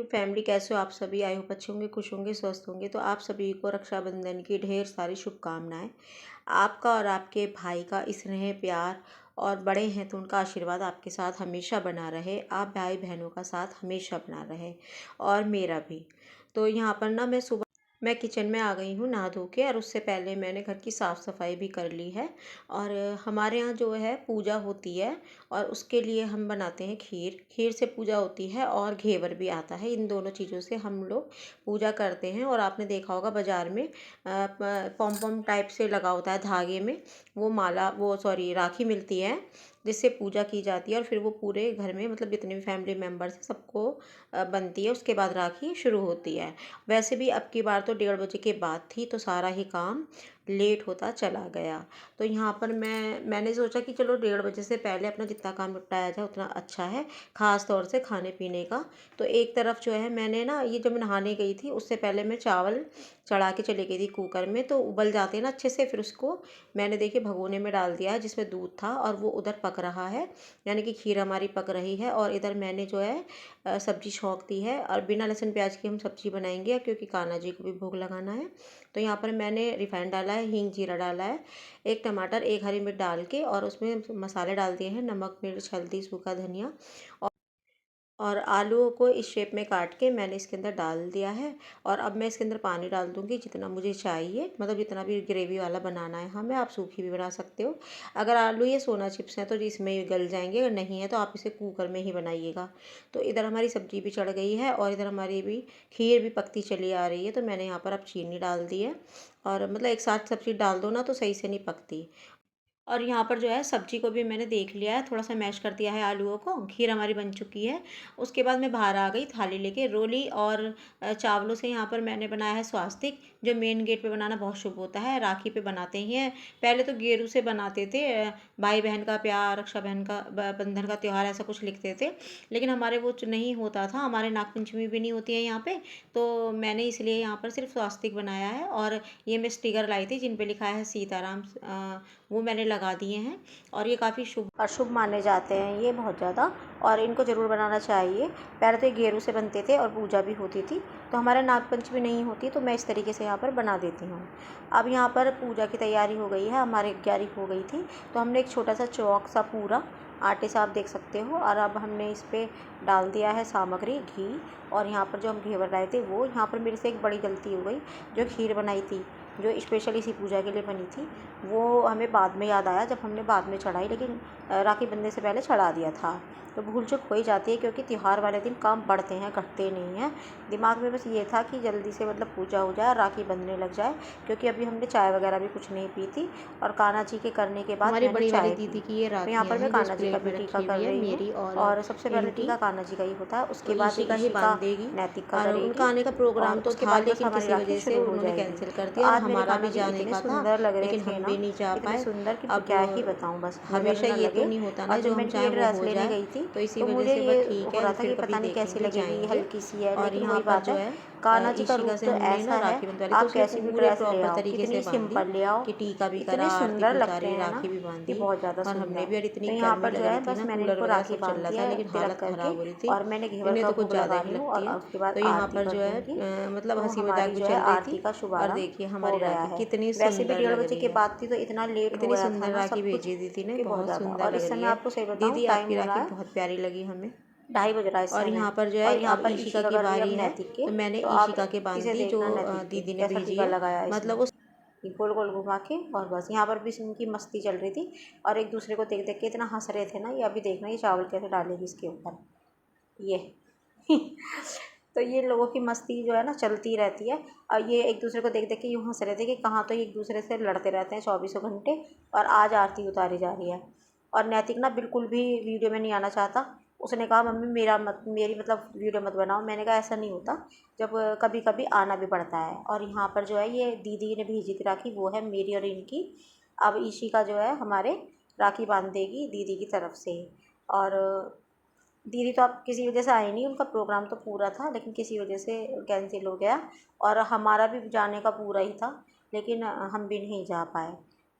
Family, कैसे हो आप सभी? आई होप अच्छे होंगे, खुश होंगे, स्वस्थ होंगे। तो आप सभी को रक्षाबंधन की ढेर सारी शुभकामनाएं। आपका और आपके भाई का स्नेह, प्यार और बड़े हैं तो उनका आशीर्वाद आपके साथ हमेशा बना रहे। आप भाई बहनों का साथ हमेशा बना रहे और मेरा भी। तो यहाँ पर ना मैं किचन में आ गई हूँ नहा धो के, और उससे पहले मैंने घर की साफ़ सफाई भी कर ली है। और हमारे यहाँ जो है पूजा होती है, और उसके लिए हम बनाते हैं खीर। खीर से पूजा होती है और घेवर भी आता है। इन दोनों चीज़ों से हम लोग पूजा करते हैं। और आपने देखा होगा बाज़ार में पॉम पॉम टाइप से लगा होता है धागे में, वो माला, वो सॉरी राखी मिलती है, जिससे पूजा की जाती है। और फिर वो पूरे घर में, मतलब जितने भी फैमिली मेम्बर्स हैं सबको बनती है। उसके बाद राखी शुरू होती है। वैसे भी अब की बार तो 1:30 बजे के बाद थी, तो सारा ही काम लेट होता चला गया। तो यहाँ पर मैंने सोचा कि चलो 1:30 बजे से पहले अपना जितना काम निपटाया जाए उतना अच्छा है, ख़ास तौर से खाने पीने का। तो एक तरफ जो है मैंने ना, ये जब मैं नहाने गई थी उससे पहले मैं चावल चढ़ा के चली गई थी कुकर में, तो उबल जाते हैं ना अच्छे से। फिर उसको मैंने देखिए भगोने में डाल दिया है जिसमें दूध था, और वो उधर पक रहा है, यानी कि खीर हमारी पक रही है। और इधर मैंने जो है सब्जी छौंक दी है। और बिना लहसुन प्याज की हम सब्जी बनाएंगे क्योंकि कान्हा जी को भी भोग लगाना है। तो यहाँ पर मैंने रिफाइंड डाला है, हींग जीरा डाला है, एक टमाटर, एक हरी मिर्च डाल के, और उसमें मसाले डाल दिए हैं, नमक मिर्च हल्दी सूखा धनिया। और आलूओं को इस शेप में काट के मैंने इसके अंदर डाल दिया है। और अब मैं इसके अंदर पानी डाल दूँगी जितना मुझे चाहिए, मतलब जितना भी ग्रेवी वाला बनाना है हमें। आप सूखी भी बना सकते हो। अगर आलू ये सोना चिप्स हैं तो इसमें ही गल जाएंगे, अगर नहीं है तो आप इसे कुकर में ही बनाइएगा। तो इधर हमारी सब्जी भी चढ़ गई है, और इधर हमारी भी खीर भी पकती चली आ रही है। तो मैंने यहाँ पर अब चीनी डाल दी है, और मतलब एक साथ सब्जी डाल दो ना तो सही से नहीं पकती। और यहाँ पर जो है सब्जी को भी मैंने देख लिया है, थोड़ा सा मैश कर दिया है आलूओं को। खीर हमारी बन चुकी है। उसके बाद मैं बाहर आ गई थाली लेके, रोली और चावलों से यहाँ पर मैंने बनाया है स्वास्तिक, जो मेन गेट पे बनाना बहुत शुभ होता है, राखी पे बनाते ही हैं। पहले तो गेरू से बनाते थे, भाई बहन का प्यार, रक्षा बहन का बंधन का त्यौहार, ऐसा कुछ लिखते थे। लेकिन हमारे वो नहीं होता था, हमारे नागपंचमी भी नहीं होती है यहाँ पे। तो मैंने इसलिए यहाँ पर सिर्फ स्वास्तिक बनाया है। और ये मैं स्टिकर लाई थी जिन पे लिखा है सीताराम, वो मैंने लगा दिए हैं। और ये काफ़ी शुभ अशुभ माने जाते हैं ये बहुत ज़्यादा, और इनको ज़रूर बनाना चाहिए। पहले तो ये गेरू से बनते थे और पूजा भी होती थी। तो हमारे नागपंचमी नहीं होती, तो मैं इस तरीके से यहाँ पर बना देती हूँ। अब यहाँ पर पूजा की तैयारी हो गई है, हमारे 11 हो गई थी। तो हमने एक छोटा सा चौक सा पूरा आटे से, आप देख सकते हो। और अब हमने इस पर डाल दिया है सामग्री, घी। और यहाँ पर जो हम घेवर लाए थे वो, यहाँ पर मेरे से एक बड़ी गलती हो गई। जो खीर बनाई थी, जो स्पेशल इसी पूजा के लिए बनी थी, वो हमें बाद में याद आया जब हमने बाद में चढ़ाई, लेकिन राखी बंधने से पहले चढ़ा दिया था। तो भूल चूक हो ही जाती है, क्योंकि त्यौहार वाले दिन काम बढ़ते हैं, घटते नहीं हैं। दिमाग में बस ये था कि जल्दी से मतलब पूजा हो जाए, राखी बंधने लग जाए, क्योंकि अभी हमने चाय वगैरह भी कुछ नहीं पी थी। और कान्हा जी के करने के बाद हमारी हमारी मैंने बड़ी वाली चाय दीदी पी। की ये तो यहाँ राखियाँ पर मैं हैं जो इस कान्हा जी का प्लेट भी में टीका रखी कर हुई है, रही हूँ। मेरी और सबसे पहले इनकी। टीका कान्हा जी का ही होता है, तो उसके बाद ईशिका ही ईशी का बांध देगी। नैतिक का और करेगी। उनका आने का प्रोग्राम और तो उसके था, बाद बस लेकिन हमारी किसी राखी वजह से शुरू हो उन्होंने जाएगी। कैंसिल कर तो दिया, और आज मेरे हमारा कान्हा भी जी जाने इतने का था, सुंदर लग रहे लेकिन थे हम ना, भी नहीं जा इतने पाए। सुंदर कि अब क्या ही बताऊँ, बस नज़र हमेशा न ये तो लगे। नहीं होता और ना जब जो मैं हम ये चाहें वो ड्रेस हो लेने जाए। गई थी, तो इसी तो वजह मुझे से ये बस ठीक हो है, रहा था फिर कि कभी पता नहीं कैसी देखेंगे, लगेगी, ये जाएंगे। हल्की सी है। और लेकिन यहाँ वही पर बात जो है, है कान्हा जी का ईशिका रूप से तो हमने ना ऐसा है, राखी बंधवा ली, तो आप उसने कैसी भी पूरे ड्रेस ले प्रॉपर आओ, तरीके से कितनी बांधी, सिंपल ले आओ, कि टीका भी करा, इतनी आरती भी सुंदर उतारी, लगते हैं ना राखी भी कि बांधी। बहुत ज़्यादा और हमने सुंदर। भी, और इतनी तो यहाँ गर्मी पर जो लग है रही थी बस ना, मैंने कूलर इनको वगैरह राखी सब चल बांध रहा दिया था, है लेकिन तिलक हालत करके। ख़राब हो रही थी। और मैंने घेवर इन्हें का तो कुछ भोग ज़्यादा लगा ही रही हूँ, लगती और है। उसके बाद तो यहाँ आरती पर कर जो है दूँगी। मतलब तो हंसी मजाक हमारी भी जो है चल रही आरती थी। का और शुभारंभ देखिए हो हमारी गया राखी है। कितनी वैसे भी सुंदर डेढ़ लग बजे रही के है। बाद थी, तो इतना लेट हो इतनी गया था सुंदर ना राखी सब कुछ, भेजी दीदी ने, कि बहुत बहुत ज़्यादा। सुंदर और लग इस रही समय है। आपको सही बताऊँ, दीदी टाइम आपकी हो रहा राखी है बहुत प्यारी लगी हमें। 2:30 बज रहा है इस और समय। यहाँ पर जो है और यहाँ अब पर ईशिका ईशिका की कर रही है अब बारी है। नैतिक के। तो मैंने तो आप ईशिका के बांध इसे दी जो देखना नैतिक के दीदी ने कैसा भेजी टीका है, लगाया है इसने, मतलब वो। ये गोल गोल घुमा के। और बस यहाँ पर भी इनकी मस्ती चल रही थी, और एक दूसरे को देख देख के इतना हंस रहे थे ना। ये अभी देखना ये चावल कैसे डालेगी इसके ऊपर, ये तो ये लोगों की मस्ती जो है ना चलती रहती है। और ये एक दूसरे को देख देख के यूँ हंस रहे थे कि कहाँ तो एक दूसरे से लड़ते रहते हैं 24 घंटे। और आज आरती उतारी जा रही है। और नैतिक ना बिल्कुल भी वीडियो में नहीं आना चाहता। उसने कहा मम्मी मेरी मतलब वीडियो मत बनाओ। मैंने कहा ऐसा नहीं होता, जब कभी कभी आना भी पड़ता है। और यहाँ पर जो है ये दीदी ने भेजी थी राखी, वो है मेरी और इनकी। अब ईशी का जो है हमारे राखी बांध देगी दीदी की तरफ से। और दीदी तो अब किसी वजह से आई नहीं, उनका प्रोग्राम तो पूरा था, लेकिन किसी वजह से कैंसिल हो गया। और हमारा भी जाने का पूरा ही था, लेकिन हम भी नहीं जा पाए।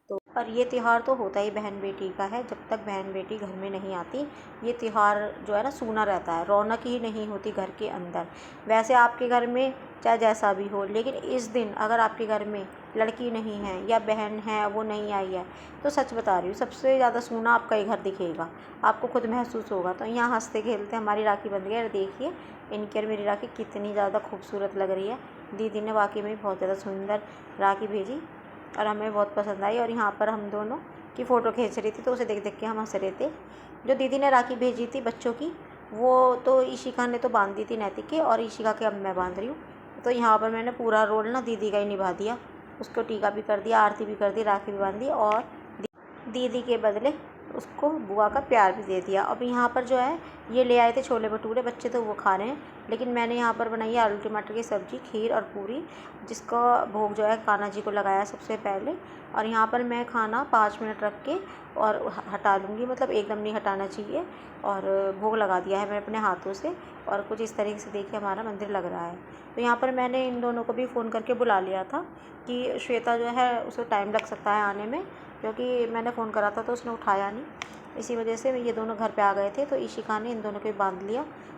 तो और ये त्यौहार तो होता ही बहन बेटी का है। जब तक बहन बेटी घर में नहीं आती, ये त्यौहार जो है ना सूना रहता है, रौनक ही नहीं होती घर के अंदर। वैसे आपके घर में चाहे जैसा भी हो, लेकिन इस दिन अगर आपके घर में लड़की नहीं है या बहन है वो नहीं आई है, तो सच बता रही हूँ सबसे ज़्यादा सूना आपका ही घर दिखेगा, आपको खुद महसूस होगा। तो यहाँ हंसते खेलते हमारी राखी बंध गई। और देखिए इनकी और मेरी राखी कितनी ज़्यादा खूबसूरत लग रही है। दीदी ने वाकई में बहुत ज़्यादा सुंदर राखी भेजी और हमें बहुत पसंद आई। और यहाँ पर हम दोनों की फ़ोटो खींच रही थी, तो उसे देख देख के हम हंस रहे थे। जो दीदी ने राखी भेजी थी बच्चों की, वो तो ईशिका ने तो बांध दी थी नैतिक के, और ईशिका के अब मैं बांध रही हूँ। तो यहाँ पर मैंने पूरा रोल ना दीदी का ही निभा दिया। उसको टीका भी कर दिया, आरती भी कर दी, राखी भी बांध दी, और दीदी के बदले उसको बुआ का प्यार भी दे दिया। अब यहाँ पर जो है ये ले आए थे छोले भटूरे, बच्चे तो वो खा रहे हैं, लेकिन मैंने यहाँ पर बनाई है आलू टमाटर की सब्ज़ी, खीर और पूरी, जिसका भोग जो है कान्हा जी को लगाया सबसे पहले। और यहाँ पर मैं खाना 5 मिनट रख के और हटा लूँगी, मतलब एकदम नहीं हटाना चाहिए। और भोग लगा दिया है मैं अपने हाथों से, और कुछ इस तरीके से देखिए हमारा मंदिर लग रहा है। तो यहाँ पर मैंने इन दोनों को भी फ़ोन करके बुला लिया था कि श्वेता जो है उसे टाइम लग सकता है आने में, क्योंकि मैंने फ़ोन करा था तो उसने उठाया नहीं। इसी वजह से ये दोनों घर पे आ गए थे। तो ईशिका ने इन दोनों को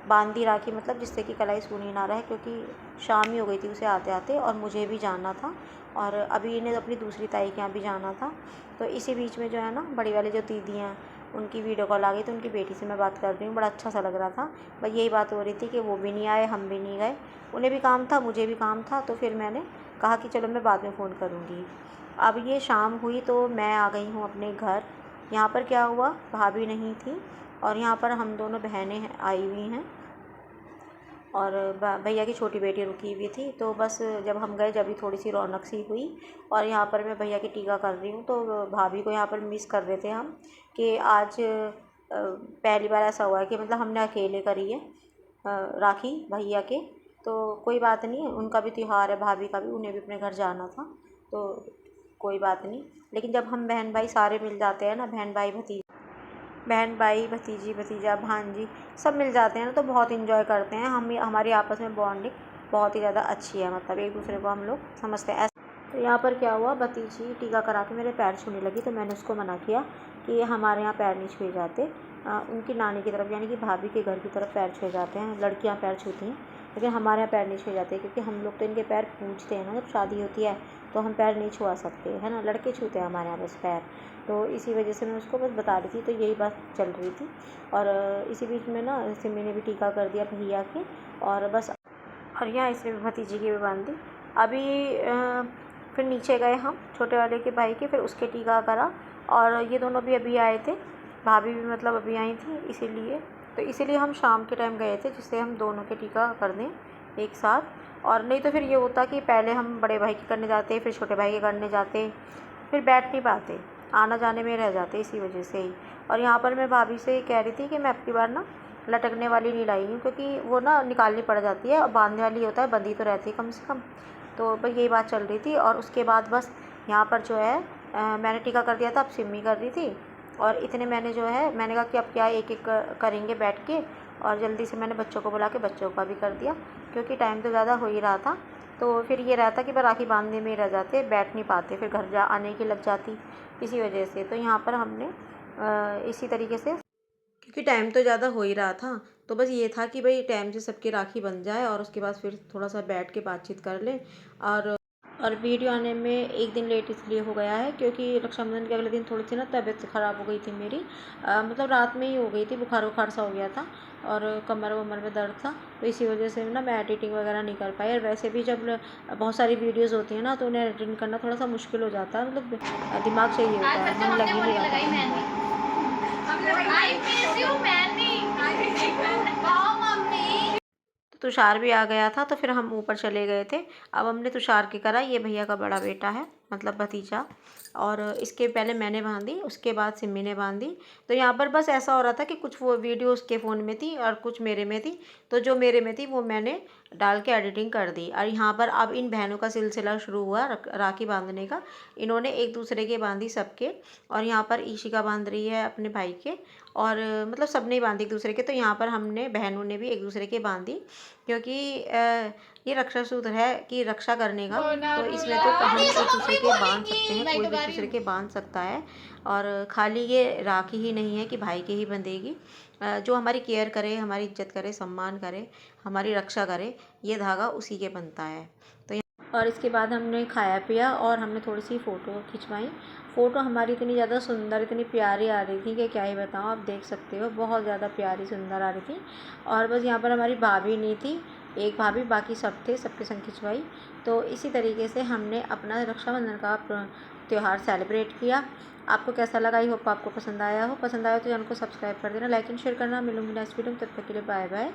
बांध दी राखी, मतलब जिससे कि कलाई सूनी ना रहे, क्योंकि शाम ही हो गई थी उसे आते आते, और मुझे भी जाना था, और अभी इन्हें अपनी दूसरी ताई के यहाँ भी जाना था। तो इसी बीच में जो है ना बड़ी वाली जो दीदी हैं उनकी वीडियो कॉल आ गई, तो उनकी बेटी से मैं बात कर रही हूँ। बड़ा अच्छा सा लग रहा था। बस यही बात हो रही थी कि वो भी नहीं आए, हम भी नहीं गए, उन्हें भी काम था, मुझे भी काम था। तो फिर मैंने कहा कि चलो मैं बाद में फ़ोन करूँगी। अब ये शाम हुई तो मैं आ गई हूँ अपने घर। यहाँ पर क्या हुआ, भाभी नहीं थी, और यहाँ पर हम दोनों बहनें आई हुई हैं, और भैया की छोटी बेटी रुकी हुई थी। तो बस जब हम गए, जब भी थोड़ी सी रौनक सी हुई। और यहाँ पर मैं भैया की टीका कर रही हूँ, तो भाभी को यहाँ पर मिस कर रहे थे हम, कि आज पहली बार ऐसा हुआ है कि मतलब हमने अकेले करी है राखी भैया के। तो कोई बात नहीं, उनका भी त्यौहार है, भाभी का भी, उन्हें भी अपने घर जाना था, तो कोई बात नहीं। लेकिन जब हम बहन भाई सारे मिल जाते हैं ना, बहन भाई भतीजी भतीजा भांजी सब मिल जाते हैं ना, तो बहुत इन्जॉय करते हैं हम। हमारी आपस में बॉन्डिंग बहुत ही ज़्यादा अच्छी है, मतलब एक दूसरे को हम लोग समझते हैं। तो यहाँ पर क्या हुआ, भतीजी टीका करा के मेरे पैर छूने लगी, तो मैंने उसको मना किया कि हमारे यहाँ पैर नहीं छुए जाते। उनकी नानी की तरफ यानी कि भाभी के घर की तरफ पैर छुए जाते हैं, लड़कियाँ पैर छूती हैं, लेकिन हमारे यहाँ पैर नहीं छुए जाते, क्योंकि हम लोग तो इनके पैर पूजते हैं ना, जब शादी होती है तो हम पैर नहीं छुआ सकते, है ना, लड़के छूते हैं हमारे यहाँ बस पैर। तो इसी वजह से मैं उसको बस बता रही थी, तो यही बात चल रही थी। और इसी बीच में ना सिमी ने भी टीका कर दिया भैया के, और बस, और यहाँ इसने भी भतीजी की भी बांध दी। अभी फिर नीचे गए हम छोटे वाले के भाई के, फिर उसके टीका करा। और ये दोनों भी अभी आए थे, भाभी भी मतलब अभी आई थी, इसीलिए हम शाम के टाइम गए थे, जिससे हम दोनों के टीका कर दें एक साथ। और नहीं तो फिर ये होता कि पहले हम बड़े भाई के करने जाते, फिर छोटे भाई के करने जाते, फिर बैठ नहीं पाते, आना जाने में रह जाते, इसी वजह से ही। और यहाँ पर मैं भाभी से कह रही थी कि मैं अबकी बार ना लटकने वाली नहीं लाई हूँ, क्योंकि वो ना निकालनी पड़ जाती है, और बांधने वाली होता है, बंधी तो रहती है कम से कम। तो बस यही बात चल रही थी। और उसके बाद बस यहाँ पर जो है मैंने टीका कर दिया था, अब सिम्मी कर रही थी। और इतने मैंने जो है, मैंने कहा कि अब क्या एक एक करेंगे बैठ के, और जल्दी से मैंने बच्चों को बुला के बच्चों का भी कर दिया, क्योंकि टाइम तो ज़्यादा हो ही रहा था। तो फिर ये रहता कि राखी बांधने में ही रह जाते, बैठ नहीं पाते, फिर घर जा आने की लग जाती, इसी वजह से। तो यहाँ पर हमने इसी तरीके से, क्योंकि टाइम तो ज़्यादा हो ही रहा था, तो बस ये था कि भाई टाइम से सबकी राखी बन जाए, और उसके बाद फिर थोड़ा सा बैठ के बातचीत कर लें। और वीडियो आने में एक दिन लेट इसलिए हो गया है, क्योंकि रक्षाबंधन के अगले दिन थोड़ी सी ना तबीयत ख़राब हो गई थी मेरी, मतलब रात में ही हो गई थी, बुखार सा हो गया था, और कमर वमर में दर्द था। तो इसी वजह से ना मैं एडिटिंग वगैरह नहीं कर पाई। और वैसे भी जब बहुत सारी वीडियोज़ होती हैं ना, तो उन्हें एडिटिंग करना थोड़ा सा मुश्किल हो जाता है, मतलब दिमाग चाहिए होता है, मन लग ही नहीं रहा था। तो तुषार भी आ गया था, तो फिर हम ऊपर चले गए थे। अब हमने तुषार की करा, ये भैया का बड़ा बेटा है, मतलब भतीजा, और इसके पहले मैंने बांधी, उसके बाद सिम्मी ने बांधी। तो यहाँ पर बस ऐसा हो रहा था कि कुछ वो वीडियो उसके फ़ोन में थी और कुछ मेरे में थी, तो जो मेरे में थी वो मैंने डाल के एडिटिंग कर दी। और यहाँ पर अब इन बहनों का सिलसिला शुरू हुआ राखी बांधने का। इन्होंने एक दूसरे के बांधी सबके, और यहाँ पर ईशिका बांध रही है अपने भाई के, और मतलब सब ने बांधी एक दूसरे के। तो यहाँ पर हमने बहनों ने भी एक दूसरे के बांधी, क्योंकि ये रक्षा सूत्र है कि रक्षा करने का, तो इसमें तो हम एक दूसरे के बांध सकते हैं, कोई भी एक दूसरे के बांध सकता है। और खाली ये राखी ही नहीं है कि भाई के ही बंधेगी, जो हमारी केयर करे, हमारी इज्जत करे, सम्मान करे, हमारी रक्षा करे, ये धागा उसी के बनता है। तो और इसके बाद हमने खाया पिया और हमने थोड़ी सी फ़ोटो खिंचवाई। फ़ोटो हमारी इतनी ज़्यादा सुंदर, इतनी प्यारी आ रही थी कि क्या ही बताऊँ, आप देख सकते हो, बहुत ज़्यादा प्यारी सुंदर आ रही थी। और बस यहाँ पर हमारी भाभी नहीं थी, एक भाभी, बाकी सब थे, सबके संग खिंचवाई। तो इसी तरीके से हमने अपना रक्षाबंधन का त्यौहार सेलिब्रेट किया। आपको कैसा लगा? आई होप आपको पसंद आया हो। पसंद आया तो चैनल को सब्सक्राइब कर देना, लाइक एंड शेयर करना। मिलूंगी नेक्स्ट वीडियो में, तब तक के लिए बाय बाय।